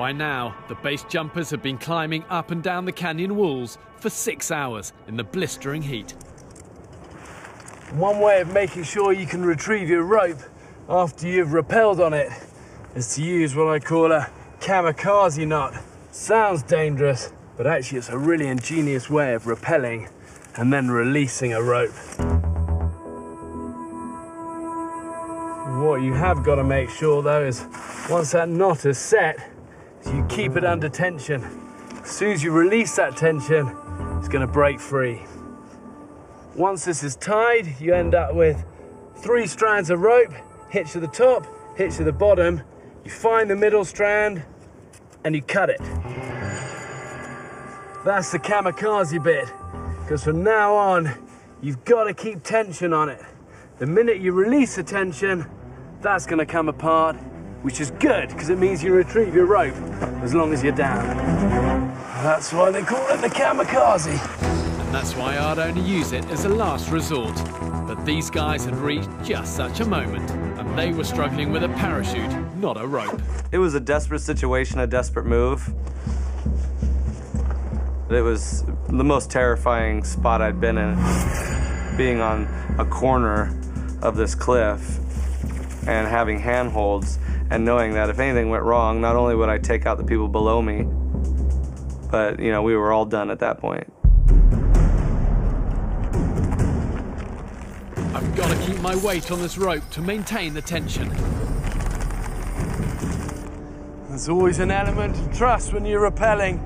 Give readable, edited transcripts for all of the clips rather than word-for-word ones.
By now, the base jumpers have been climbing up and down the canyon walls for 6 hours in the blistering heat. One way of making sure you can retrieve your rope after you've rappelled on it is to use what I call a kamikaze knot. Sounds dangerous, but actually it's a really ingenious way of rappelling and then releasing a rope. What you have got to make sure though is once that knot is set, you keep it under tension. As soon as you release that tension, it's going to break free. Once this is tied, you end up with 3 strands of rope, hitch to the top, hitch to the bottom. You find the middle strand and you cut it. That's the kamikaze bit, because from now on, you've got to keep tension on it. The minute you release the tension, that's going to come apart, which is good, because it means you retrieve your rope as long as you're down. That's why they call it the kamikaze. And that's why I'd only use it as a last resort. But these guys had reached just such a moment, and they were struggling with a parachute, not a rope. It was a desperate situation, a desperate move. It was the most terrifying spot I'd been in, being on a corner of this cliff and having handholds and knowing that if anything went wrong, not only would I take out the people below me, but, you know, we were all done at that point. I've got to keep my weight on this rope to maintain the tension. There's always an element of trust when you're rappelling.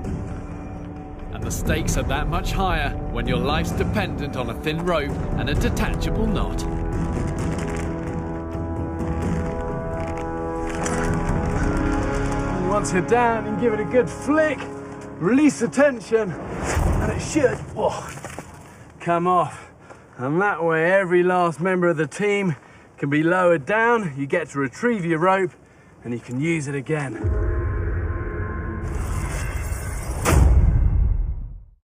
And the stakes are that much higher when your life's dependent on a thin rope and a detachable knot. And once you're down, you can give it a good flick, release the tension, and it should come off. And that way, every last member of the team can be lowered down, you get to retrieve your rope, and you can use it again.